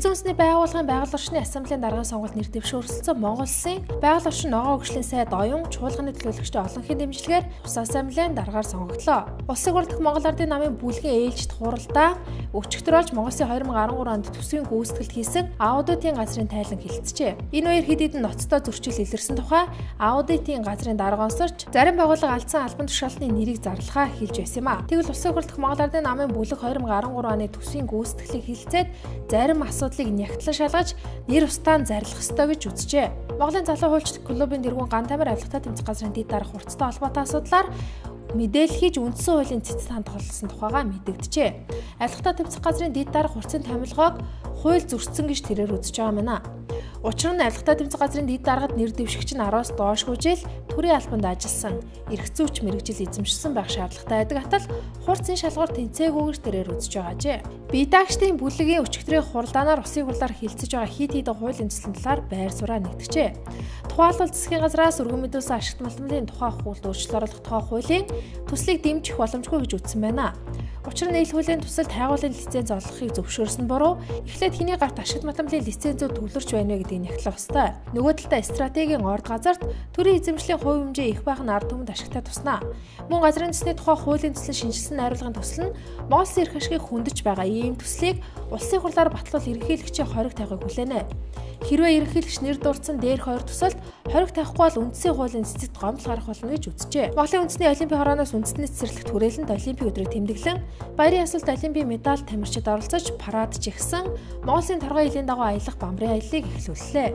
Эзэн үндэсний байгууллагын байгаль орчны ассамблеийн даргын сонгуульд нэр дэвшүүлсэн Монгол Улсын байгаль орчин ногоон хөгжлийн сайд оюун чуулганы төлөөлөгчдийн олонхын дэмжлэгээр Улс ассамблеийн даргаар сонгогдлоо. Улсыг хурлдах Монгол Ардын намын бүлгийн ээлжид хуралдаа өчигдөр болж Монгол Улсын 2013 онд төсвийн гүйцэтгэлд хийсэн аудитын газрын тайлан хэлэлцжээ. Энэ хоёр хэд хэдэн ноцтой зөрчил илэрсэн тухай аудитын газрын дарга онсорч зарим байгууллага алдсан албан тушаалтны нэрийг зарлахаа хэлж байсан юм а. Тэгвэл Улсыг хурлдах Монгол Ардын намын бүлэг 2013 оны төсвийн гүйцэтгэлийг хэлэлцээд зарим асуудлыг нягтлан шалгаж нэр устаан зарлах ёстой гэж үзжээ. Монголын залуу хуульчид клубын дэргүүн Ган тамир авилгатай тэмцэх газрын дэд дарга хурцтай холбоотой асуудлаар мэдээлэл хийж үндсэн хуулийн цэцэд хандгалсан тухайга мэдэгджээ. Авилгатай тэмцэх газрын дэд дарга хурцын томилгоог хууль зөрчсөн гэж тэрээр үзэж байгаа юм аа. Учир нь авилгатай тэмцэх газрын дэд даргад нэр дэвшигч нь 10-аас доошгүй жил төрийн албанд ажилласан, эрх зүйч мэрэгжил эзэмшсэн байх шаардлагатай байдаг атал хурцын шалгуур тэнцээгүйгээр тэрээр үзэж байгаажээ. Бидаагчдын бүлэгийн өчигдрийн хуралдаанаар Улсын хурлаар хилцэж байгаа хит хитэн хуулийн төслийн талаар байр сураа нэгтгэжээ. Тухайлбал засгийн газраас өргөн мэдүүлсэн ашигт малтмлын тухай хуулинд өөрчлөлт оруулах тухай хуулийн төслийг дэмжих боломжгүй гэж үзсэн байна. Учир нь ил хуулийн тусалд хайгуулын лиценз олгохыг зөвшөөрсөн буруу эхлээд хэний гарт ашигт малтмлын лицензүүд төвлөрч байна вэ гэдгийг нягтлах ёстой. Нөгөө талдаа стратегийн орд газарт төрийн эзэмшлийн хувь хэмжээ их байх нь ард түмэнд ашигтай туснаа. Мөн газрын төсний тухай хуулийн төслөнд шинжилсэн найруулгын төсөл нь Монгол Улсын эрх ашигыг хөндөж байгаа ийм төслийг Улсын хурлаар батлуул ерөнхийлөгчийн хориг тавихыг хүлээнэ. Хэрвээ ерөнхийлөгч нэр дурдсан дээрх хоёр төсөлд хориг тавихгүй бол үндсийн хуулийн цэцэд гомдол гарах болно гэж үзжээ. Монголын үндэсний олимпийн хорооноос үндэсний цэцэрлэгт хүрээлэнд олимпийн өдрийг тэмдэглэн баярын ясалт олимпийн медаль тамирчид оролцож парад жигсэн Монгол Улсын торгой хилийн дагуу аялах бамбарын аяллыг эхлүүллээ.